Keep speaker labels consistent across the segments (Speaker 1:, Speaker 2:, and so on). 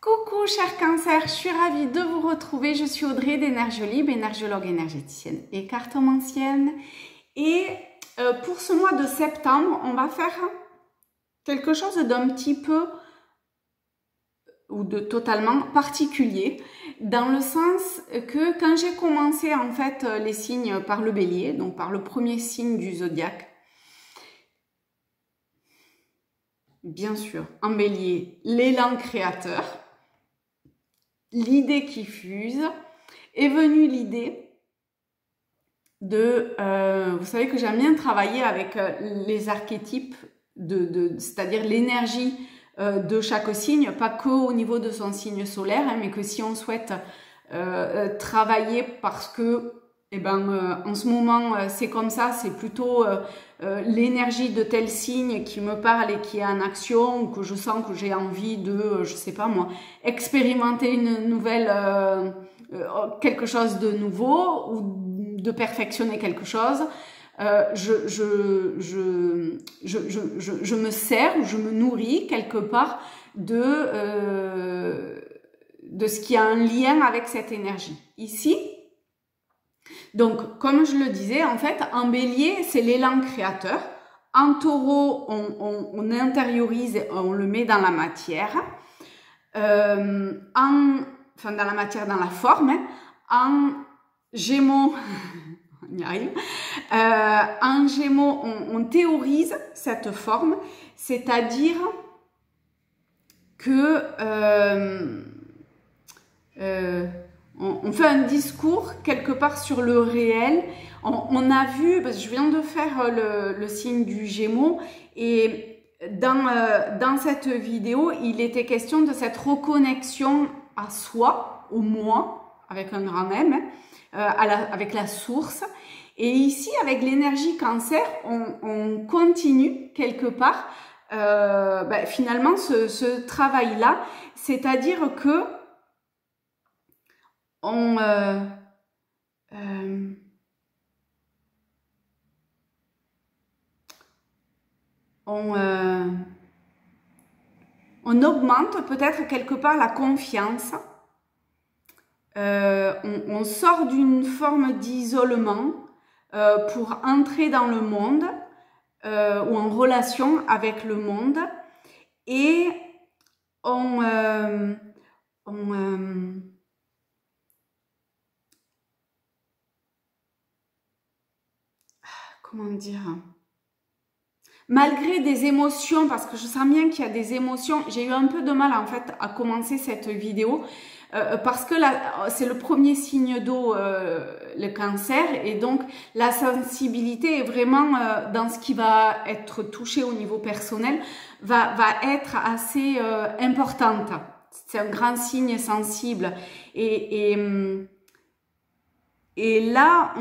Speaker 1: Coucou chers cancers, je suis ravie de vous retrouver. Je suis Audrey d'Énergiolib, énergiologue énergéticienne et cartomancienne. Et pour ce mois de septembre, on va faire quelque chose d'un petit peu ou de totalement particulier, dans le sens que quand j'ai commencé en fait les signes par le bélier, donc par le premier signe du zodiaque, bien sûr, en bélier, l'élan créateur, l'idée qui fuse, est venue l'idée de, vous savez que j'aime bien travailler avec les archétypes, c'est-à-dire l'énergie de chaque signe, pas que au niveau de son signe solaire, hein, mais que si on souhaite travailler parce que en ce moment c'est comme ça, c'est plutôt l'énergie de tel signe qui me parle et qui est en action, ou que je sens que j'ai envie de, je sais pas moi, expérimenter une nouvelle, quelque chose de nouveau, ou de perfectionner quelque chose. Je me sers ou je me nourris quelque part de ce qui a un lien avec cette énergie. Ici, donc comme je le disais, en fait, en bélier, c'est l'élan créateur. En taureau, on intériorise, on le met dans la matière. Enfin, dans la matière, dans la forme. Hein. En gémeaux... on y arrive. En Gémeaux, on théorise cette forme, c'est-à-dire que on fait un discours quelque part sur le réel. On a vu, parce que je viens de faire le signe du Gémeaux, et dans cette vidéo, il était question de cette reconnexion à soi, au moi, avec un grand M, avec la source. Et ici, avec l'énergie cancer, on continue quelque part finalement ce travail-là, c'est-à-dire que on augmente peut-être quelque part la confiance. On sort d'une forme d'isolement pour entrer dans le monde ou en relation avec le monde, et comment dire, malgré des émotions, parce que je sens bien qu'il y a des émotions, j'ai eu un peu de mal en fait à commencer cette vidéo, parce que c'est le premier signe d'eau, le cancer, et donc la sensibilité est vraiment dans ce qui va être touché au niveau personnel, va être assez importante. C'est un grand signe sensible, et là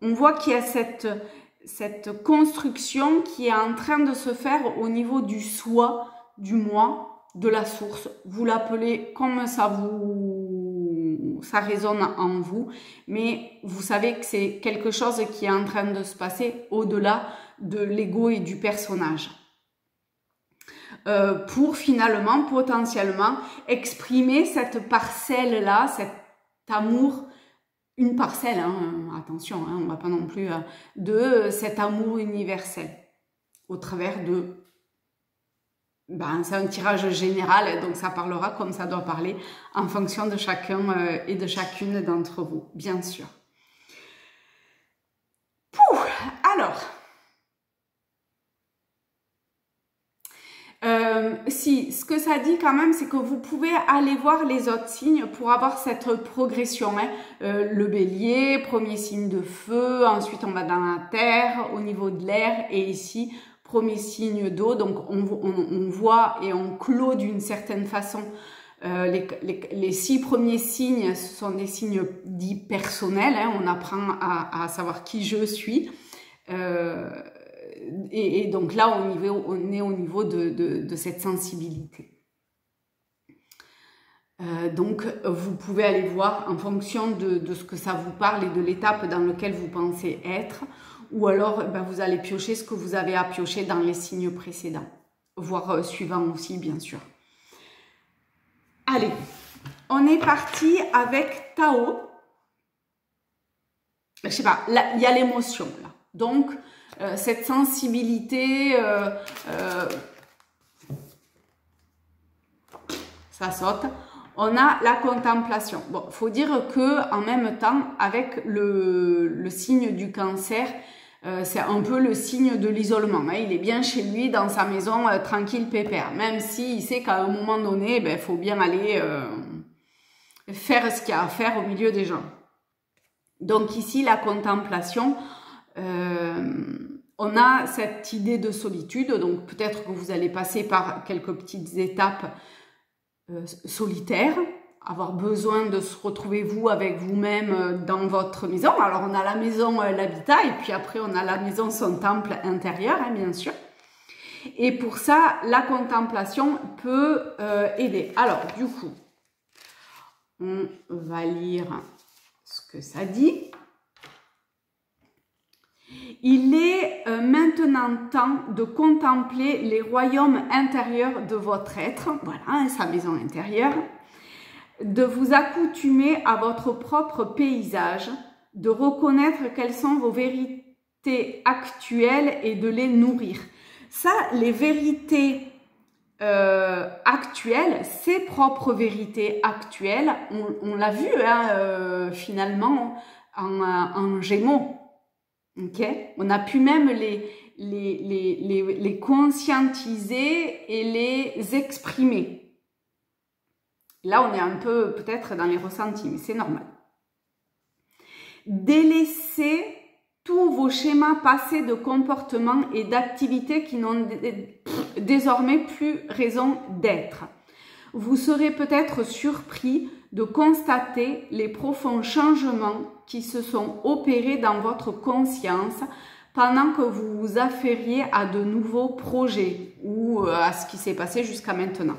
Speaker 1: on voit qu'il y a cette construction qui est en train de se faire au niveau du soi, du moi, de la source. Vous l'appelez comme ça résonne en vous, mais vous savez que c'est quelque chose qui est en train de se passer au-delà de l'ego et du personnage. Pour finalement, potentiellement, exprimer cette parcelle-là, cet amour, une parcelle, hein, attention, hein, on ne va pas non plus, de cet amour universel, au travers de... c'est un tirage général, donc ça parlera comme ça doit parler en fonction de chacun et de chacune d'entre vous, bien sûr. Alors, si, ce que ça dit quand même, c'est que vous pouvez aller voir les autres signes pour avoir cette progression. Hein. Le bélier, premier signe de feu, ensuite on va dans la terre, au niveau de l'air, et ici... premier signe d'eau, donc on voit et on clôt d'une certaine façon les 6 premiers signes. Ce sont des signes dits personnels, hein, on apprend à savoir qui je suis, et donc là on est au niveau de cette sensibilité. Donc vous pouvez aller voir en fonction de ce que ça vous parle et de l'étape dans laquelle vous pensez être, ou alors vous allez piocher ce que vous avez à piocher dans les signes précédents, voire suivants aussi bien sûr. Allez, on est parti avec Tao. Je sais pas, là, il y a l'émotion, là. Donc, cette sensibilité, ça saute. On a la contemplation. Bon, faut dire que en même temps, avec le signe du cancer, c'est un peu le signe de l'isolement. Hein. Il est bien chez lui, dans sa maison, tranquille, pépère. Même s'il sait qu'à un moment donné, il faut bien aller faire ce qu'il y a à faire au milieu des gens. Donc ici, la contemplation, on a cette idée de solitude. Donc peut-être que vous allez passer par quelques petites étapes solitaires, avoir besoin de se retrouver vous avec vous-même dans votre maison. Alors on a la maison, l'habitat, et puis après on a la maison, son temple intérieur, hein, bien sûr. Et pour ça, la contemplation peut aider. Alors du coup, on va lire ce que ça dit. Il est maintenant temps de contempler les royaumes intérieurs de votre être, voilà, hein, sa maison intérieure, de vous accoutumer à votre propre paysage, de reconnaître quelles sont vos vérités actuelles et de les nourrir. Ça, les vérités actuelles, ses propres vérités actuelles, on l'a vu hein, finalement en Gémeaux. Okay. On a pu même les conscientiser et les exprimer. Là, on est un peu peut-être dans les ressentis, mais c'est normal. Délaissez tous vos schémas passés de comportement et d'activités qui n'ont désormais plus raison d'être. Vous serez peut-être surpris de constater les profonds changements qui se sont opérés dans votre conscience pendant que vous vous affairiez à de nouveaux projets ou à ce qui s'est passé jusqu'à maintenant.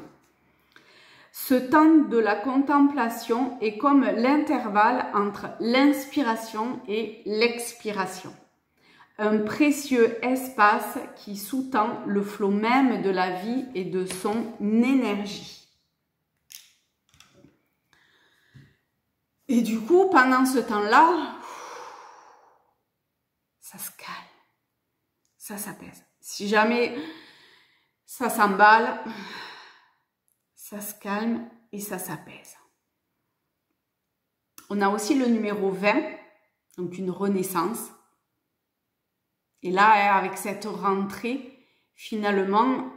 Speaker 1: Ce temps de la contemplation est comme l'intervalle entre l'inspiration et l'expiration. Un précieux espace qui sous-tend le flot même de la vie et de son énergie. Et du coup, pendant ce temps-là, ça se calme, ça s'apaise. Si jamais ça s'emballe, ça se calme et ça s'apaise. On a aussi le numéro 20, donc une renaissance. Et là, avec cette rentrée, finalement,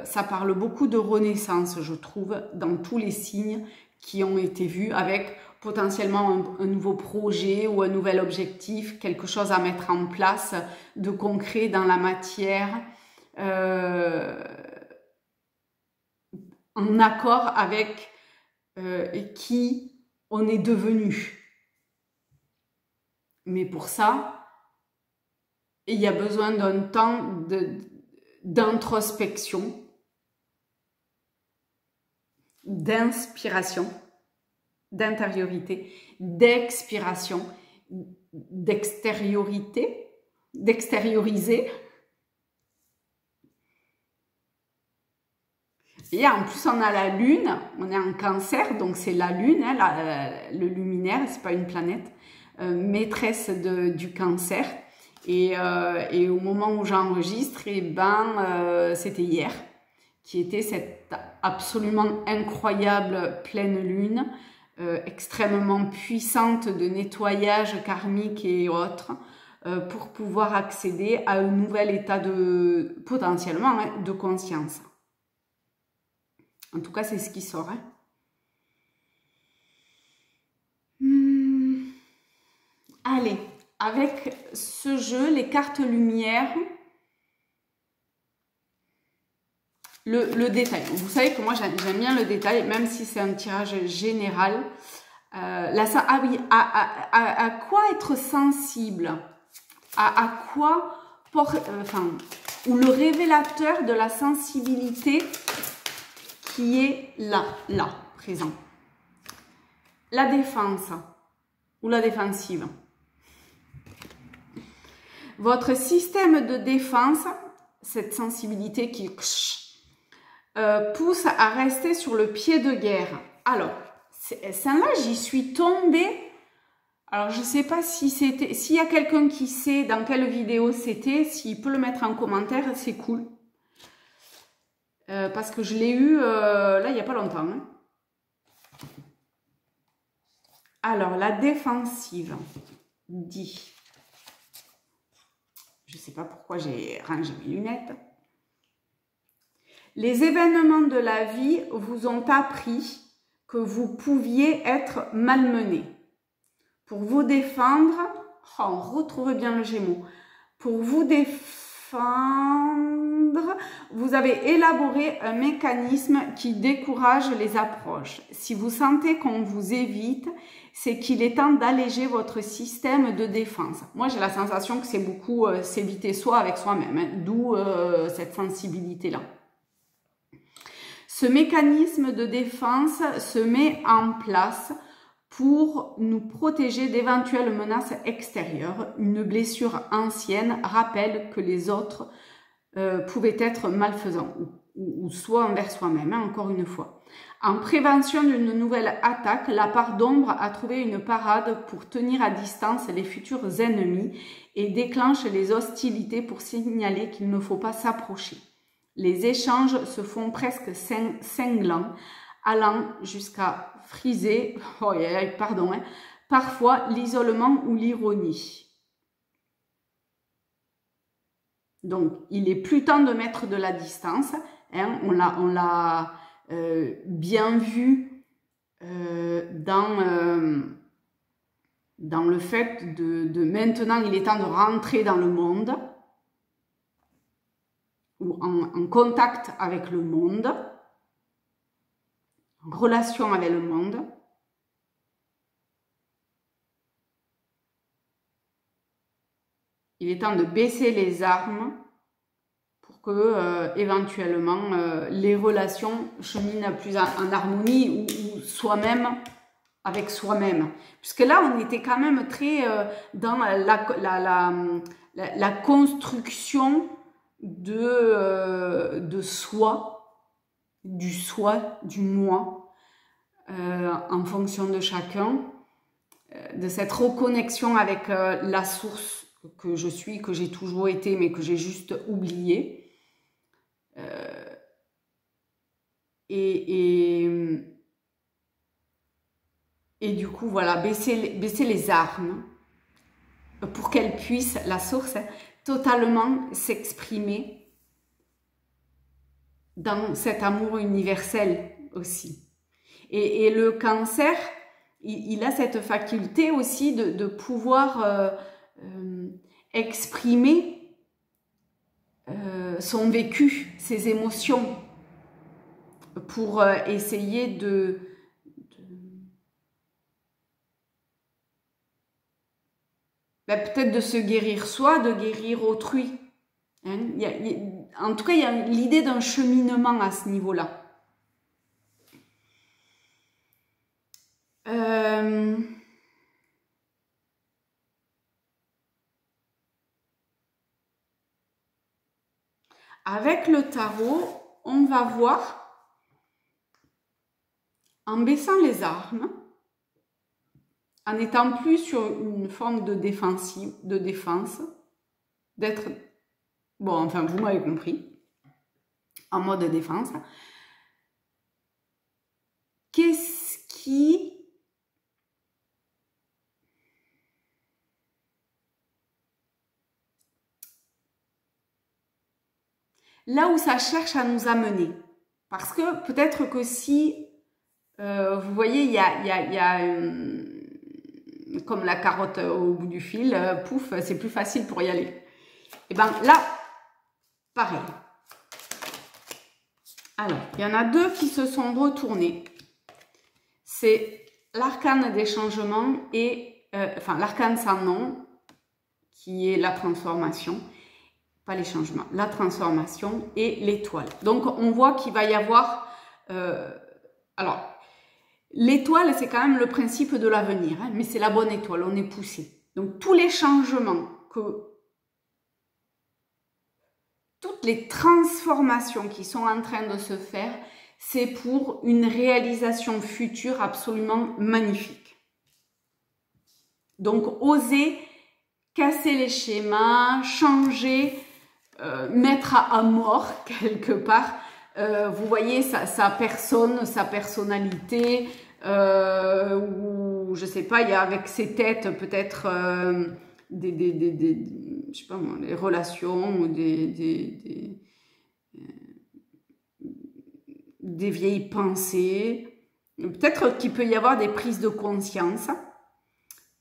Speaker 1: ça parle beaucoup de renaissance, je trouve, dans tous les signes qui ont été vus, avec potentiellement un nouveau projet ou un nouvel objectif, quelque chose à mettre en place de concret dans la matière, en accord avec qui on est devenu. Mais pour ça, il y a besoin d'un temps d'introspection, d'inspiration, d'intériorité, d'expiration, d'extériorité, d'extérioriser. Et en plus, on a la Lune, on est en Cancer, donc c'est la Lune, hein, le luminaire, c'est pas une planète, maîtresse du Cancer. Et au moment où j'enregistre, c'était hier, qui était cette absolument incroyable pleine Lune, extrêmement puissante de nettoyage karmique et autres, pour pouvoir accéder à un nouvel état potentiellement hein, de conscience. En tout cas, c'est ce qui sort. Hein. Allez, avec ce jeu, les cartes lumière, le détail. Vous savez que moi, j'aime bien le détail, même si c'est un tirage général. Ah oui, à quoi être sensible? À quoi ou le révélateur de la sensibilité qui est là, présent. La défense ou la défensive. Votre système de défense, cette sensibilité qui pousse à rester sur le pied de guerre. Alors, celle-là, j'y suis tombée. Alors, je ne sais pas si c'était... S'il y a quelqu'un qui sait dans quelle vidéo c'était, s'il peut le mettre en commentaire, c'est cool. Parce que je l'ai eu, là, il n'y a pas longtemps. Hein. Alors, la défensive dit... Je ne sais pas pourquoi j'ai rangé mes lunettes. Les événements de la vie vous ont appris que vous pouviez être malmené. Pour vous défendre, oh, on retrouve bien le Gémeaux. Pour vous défendre, vous avez élaboré un mécanisme qui décourage les approches. Si vous sentez qu'on vous évite, c'est qu'il est temps d'alléger votre système de défense. Moi, j'ai la sensation que c'est beaucoup s'éviter soi avec soi-même, hein, d'où cette sensibilité-là. Ce mécanisme de défense se met en place pour nous protéger d'éventuelles menaces extérieures. Une blessure ancienne rappelle que les autres pouvaient être malfaisants ou soit envers soi-même, hein, encore une fois. En prévention d'une nouvelle attaque, la part d'ombre a trouvé une parade pour tenir à distance les futurs ennemis et déclenche les hostilités pour signaler qu'il ne faut pas s'approcher. Les échanges se font presque cinglants, allant jusqu'à friser, pardon, hein, parfois l'isolement ou l'ironie. Donc, il est plus temps de mettre de la distance. Hein, on l'a bien vu dans le fait de maintenant, il est temps de rentrer dans le monde, ou en contact avec le monde, en relation avec le monde. Il est temps de baisser les armes pour que éventuellement les relations cheminent plus en harmonie ou soi-même avec soi-même. Puisque là, on était quand même très dans la construction de soi, du moi, en fonction de chacun, de cette reconnexion avec la source que je suis, que j'ai toujours été, mais que j'ai juste oublié. Et du coup, voilà, baisser les armes pour qu'elle puisse, la source, totalement s'exprimer dans cet amour universel aussi. Et le cancer, il a cette faculté aussi de pouvoir exprimer son vécu, ses émotions, pour essayer peut-être de se guérir soi, de guérir autrui. Hein, en tout cas, il y a l'idée d'un cheminement à ce niveau-là. Avec le tarot, on va voir, en baissant les armes, en étant plus sur une forme de défense, d'être, bon, enfin, vous m'avez compris, en mode défense. Qu'est-ce qui... Là où ça cherche à nous amener. Parce que peut-être que si, vous voyez, il y a comme la carotte au bout du fil, pouf, c'est plus facile pour y aller. Et bien là, pareil. Alors, il y en a deux qui se sont retournés. C'est l'arcane des changements et, enfin, l'arcane sans nom, qui est la transformation. Pas les changements, la transformation et l'étoile. Donc, on voit qu'il va y avoir... alors, l'étoile, c'est quand même le principe de l'avenir, hein, mais c'est la bonne étoile, on est poussé. Donc, tous les changements, toutes les transformations qui sont en train de se faire, c'est pour une réalisation future absolument magnifique. Donc, osez casser les schémas, changer, mettre à mort quelque part, vous voyez, sa personne, sa personnalité, ou je sais pas, il y a avec ses têtes peut-être je sais pas moi, des relations ou des vieilles pensées. Peut-être qu'il peut y avoir des prises de conscience.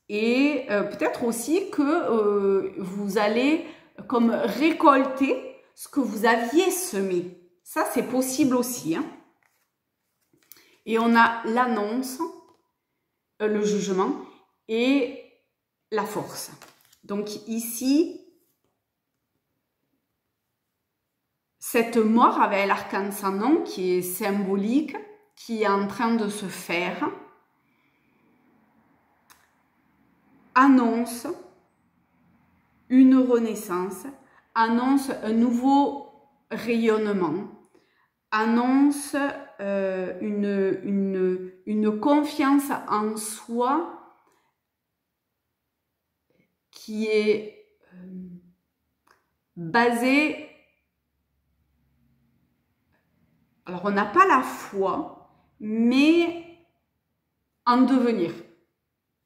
Speaker 1: Et peut-être aussi que vous allez comme récolter ce que vous aviez semé. Ça, c'est possible aussi. Hein. Et on a l'annonce, le jugement et la force. Donc ici, cette mort avec l'arcane sans nom qui est symbolique, qui est en train de se faire, annonce une renaissance, annonce un nouveau rayonnement, annonce une confiance en soi qui est basée. Alors, on n'a pas la foi, mais en devenir.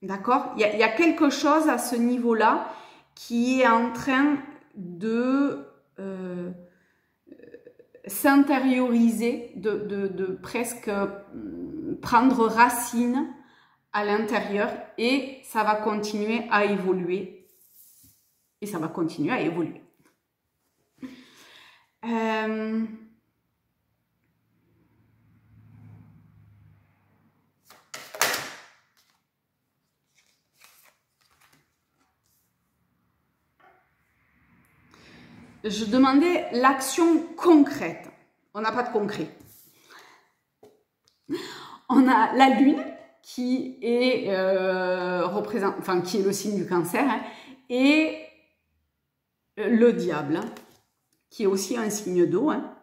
Speaker 1: D'accord ? Il y a quelque chose à ce niveau-là qui est en train de s'intérioriser, de presque prendre racine à l'intérieur et ça va continuer à évoluer. Et ça va continuer à évoluer. Je demandais l'action concrète. On n'a pas de concret. On a la lune qui est qui est le signe du cancer, hein, et le diable, hein, qui est aussi un signe d'eau, hein,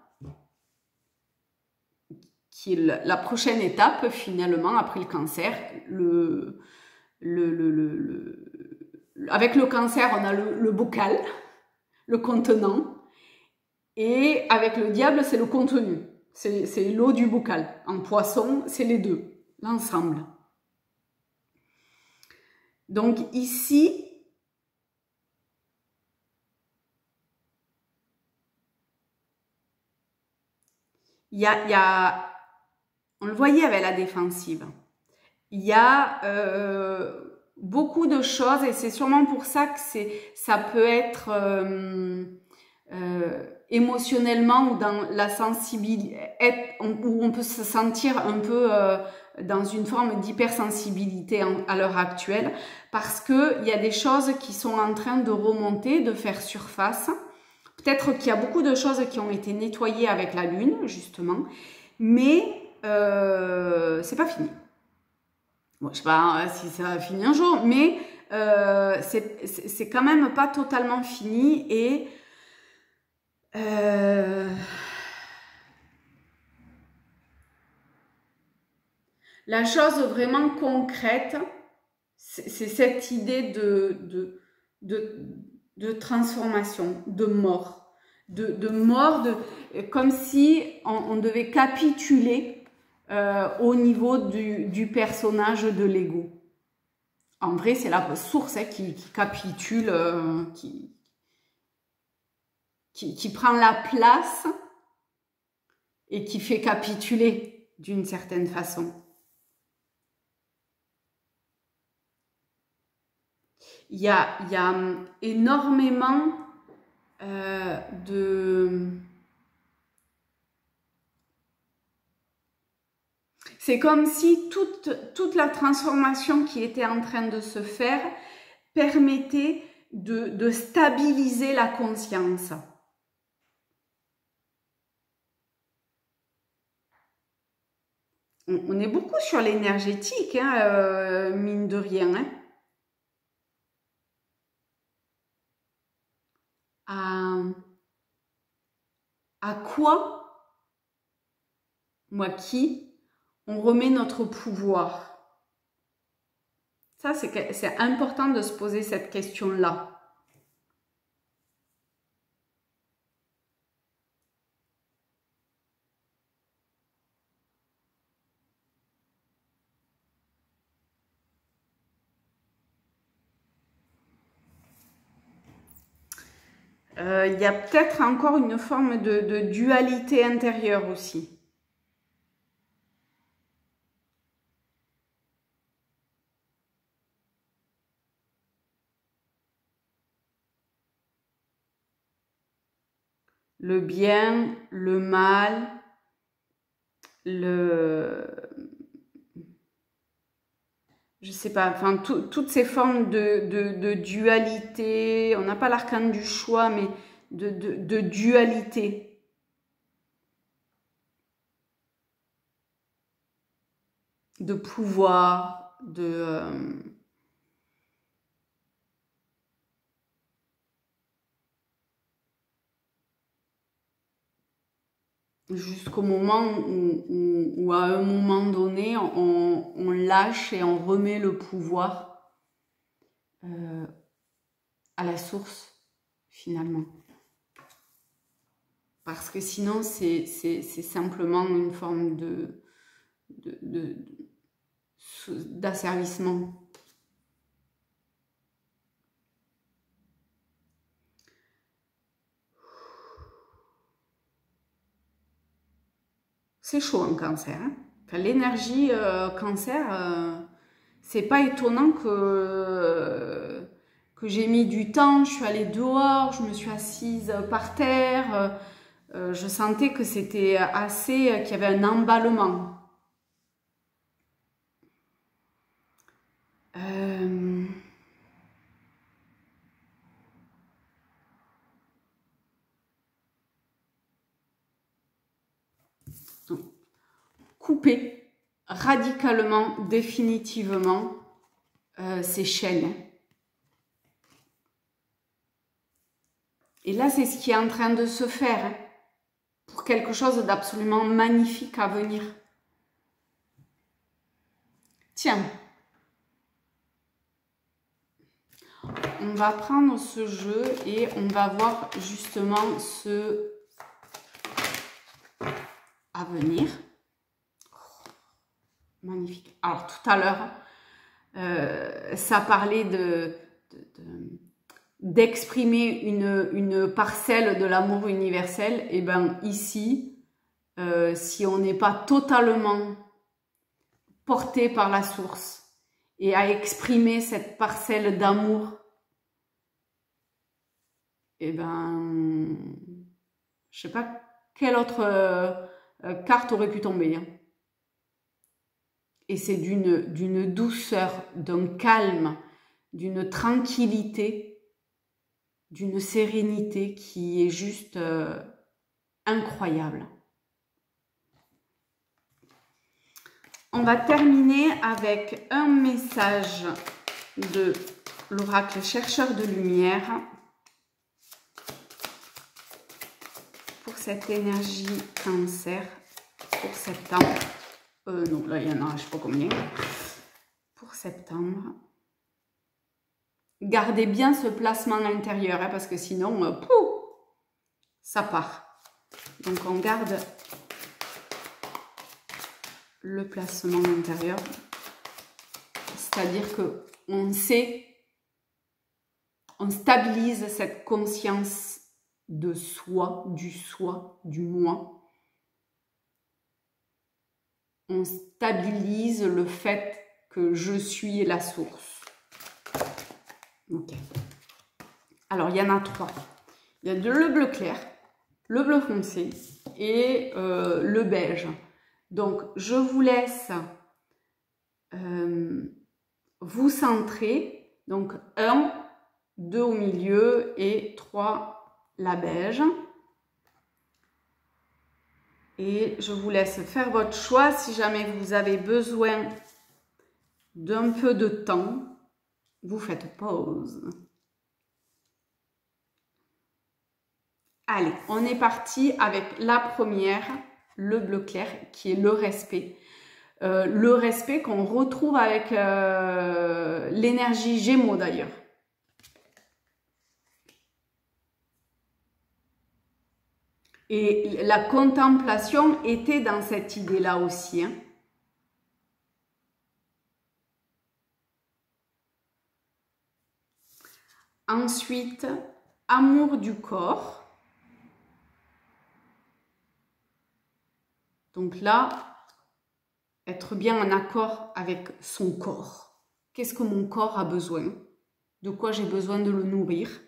Speaker 1: qui est la prochaine étape finalement après le cancer. Avec le cancer, on a le bocal, le contenant, et avec le diable, c'est le contenu. C'est l'eau du bocal. En poisson, c'est les deux, l'ensemble. Donc ici, il y a, on le voyait avec la défensive, il y a beaucoup de choses et c'est sûrement pour ça que ça peut être émotionnellement ou dans la sensibilité, où on peut se sentir un peu dans une forme d'hypersensibilité à l'heure actuelle, parce que il y a des choses qui sont en train de remonter, de faire surface. Peut-être qu'il y a beaucoup de choses qui ont été nettoyées avec la lune, justement, mais c'est pas fini. Bon, je sais pas si ça va finir un jour, mais c'est quand même pas totalement fini et la chose vraiment concrète, c'est cette idée de transformation, de mort, comme si on devait capituler au niveau du personnage de l'ego. En vrai, c'est la source qui capitule, qui prend la place et qui fait capituler d'une certaine façon. Il y a énormément C'est comme si toute la transformation qui était en train de se faire permettait de stabiliser la conscience. On est beaucoup sur l'énergétique, hein, mine de rien. Hein. À quoi ou à qui on remet notre pouvoir? Ça, c'est important de se poser cette question-là. Il y a peut-être encore une forme de dualité intérieure aussi. Le bien, le mal, je sais pas, enfin, toutes ces formes de dualité, on n'a pas l'arcane du choix, mais de dualité. De pouvoir, jusqu'au moment où à un moment donné, on lâche et on remet le pouvoir à la source, finalement. Parce que sinon, c'est simplement une forme d'asservissement. C'est chaud en cancer. Hein. Enfin, l'énergie cancer, c'est pas étonnant que j'ai mis du temps. Je suis allée dehors, je me suis assise par terre. Je sentais que c'était assez, qu'il y avait un emballement. Couper radicalement, définitivement ces chaînes. Et là, c'est ce qui est en train de se faire hein, pour quelque chose d'absolument magnifique à venir. Tiens, on va prendre ce jeu et on va voir justement ce à venir. Magnifique. Alors, tout à l'heure, ça parlait d'exprimer une parcelle de l'amour universel. Et bien, ici, si on n'est pas totalement porté par la source et à exprimer cette parcelle d'amour, et ben, je sais pas quelle autre carte aurait pu tomber. Hein. Et c'est d'une douceur, d'un calme, d'une tranquillité, d'une sérénité qui est juste incroyable. On va terminer avec un message de l'oracle chercheur de lumière pour cette énergie cancer pour septembre. Non, là, il y en a, je ne sais pas combien. Pour septembre. Gardez bien ce placement intérieur, hein, parce que sinon, pouf, ça part. Donc, on garde le placement intérieur. C'est-à-dire qu'on sait, on stabilise cette conscience de soi, du moi. On stabilise le fait que je suis la source. Ok. Alors, il y en a 3. Il y a le bleu clair, le bleu foncé et le beige. Donc, je vous laisse vous centrer. Donc, 1, 2 au milieu et 3 la beige. Et je vous laisse faire votre choix. Si jamais vous avez besoin d'un peu de temps, vous faites pause. Allez, on est parti avec la première le bleu clair, qui est le respect. Le respect qu'on retrouve avec l'énergie Gémeaux d'ailleurs. Et la contemplation était dans cette idée-là aussi. Hein. Ensuite, amour du corps. Donc là, être bien en accord avec son corps. Qu'est-ce que mon corps a besoin? De quoi j'ai besoin de le nourrir?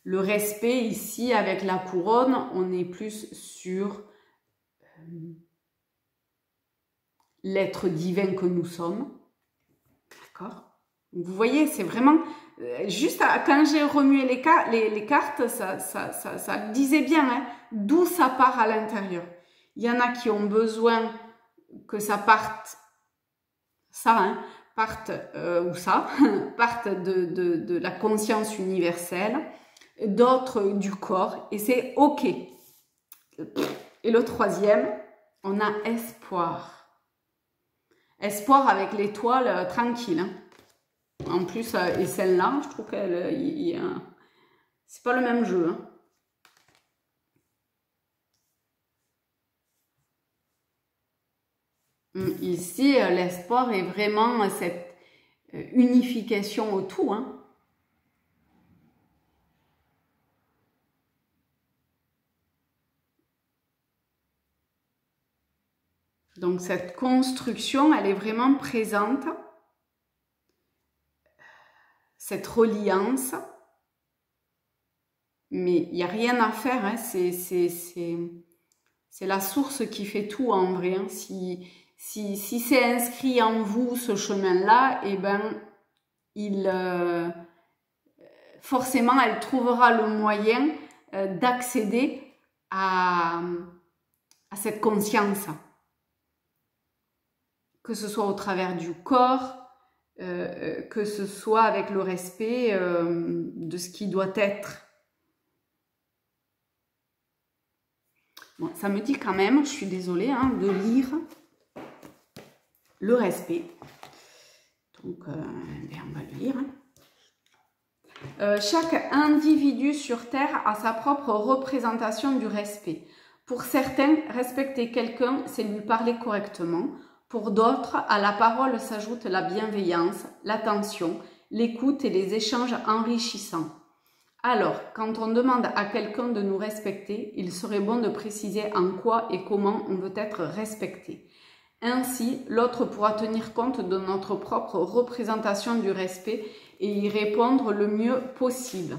Speaker 1: Le respect ici, avec la couronne, on est plus sur l'être divin que nous sommes. D'accord? Vous voyez, c'est vraiment... Juste quand j'ai remué les cartes, ça disait bien hein, d'où ça part à l'intérieur. Il y en a qui ont besoin que ça parte, parte de la conscience universelle, d'autres du corps, et c'est OK. Et le troisième, on a espoir. Espoir avec l'étoile tranquille. Hein. En plus, et celle-là, je trouve qu'elle... c'est pas le même jeu. Hein. Ici, l'espoir est vraiment cette unification au tout. Hein. Donc, cette construction, elle est vraiment présente. Cette reliance. Mais il n'y a rien à faire. Hein. C'est la source qui fait tout en vrai. Hein. Si c'est inscrit en vous ce chemin-là, eh ben, forcément, elle trouvera le moyen d'accéder à cette conscience. Que ce soit au travers du corps, que ce soit avec le respect de ce qui doit être. Bon, ça me dit quand même, je suis désolée, hein, de lire le respect. Donc, on va le lire. Chaque individu sur Terre a sa propre représentation du respect. Pour certains, respecter quelqu'un, c'est lui parler correctement. Pour d'autres, à la parole s'ajoute la bienveillance, l'attention, l'écoute et les échanges enrichissants. Alors, quand on demande à quelqu'un de nous respecter, il serait bon de préciser en quoi et comment on veut être respecté. Ainsi, l'autre pourra tenir compte de notre propre représentation du respect et y répondre le mieux possible.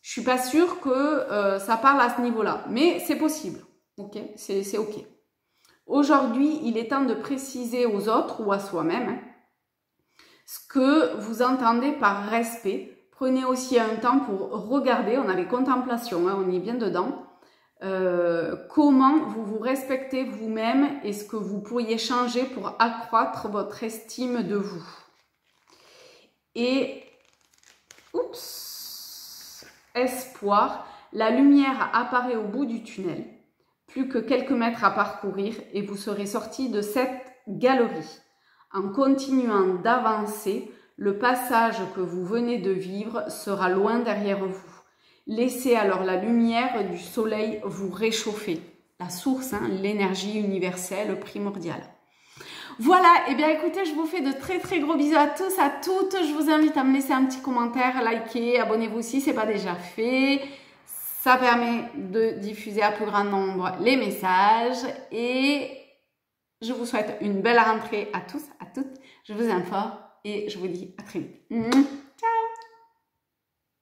Speaker 1: Je suis pas sûre que ça parle à ce niveau-là, mais c'est possible. Ok, c'est ok. Aujourd'hui, il est temps de préciser aux autres ou à soi-même ce que vous entendez par respect. Prenez aussi un temps pour regarder, on a les contemplations, hein, on y est bien dedans, comment vous vous respectez vous-même et ce que vous pourriez changer pour accroître votre estime de vous. Et, espoir, la lumière apparaît au bout du tunnel. Plus que quelques mètres à parcourir et vous serez sorti de cette galerie. En continuant d'avancer, le passage que vous venez de vivre sera loin derrière vous. Laissez alors la lumière du soleil vous réchauffer. La source, hein, l'énergie universelle primordiale. Voilà, et bien écoutez, je vous fais de très très gros bisous à tous, à toutes. Je vous invite à me laisser un petit commentaire, liker, abonnez-vous si ce n'est pas déjà fait. Ça permet de diffuser à plus grand nombre les messages et je vous souhaite une belle rentrée à tous, à toutes. Je vous informe et je vous dis à très vite.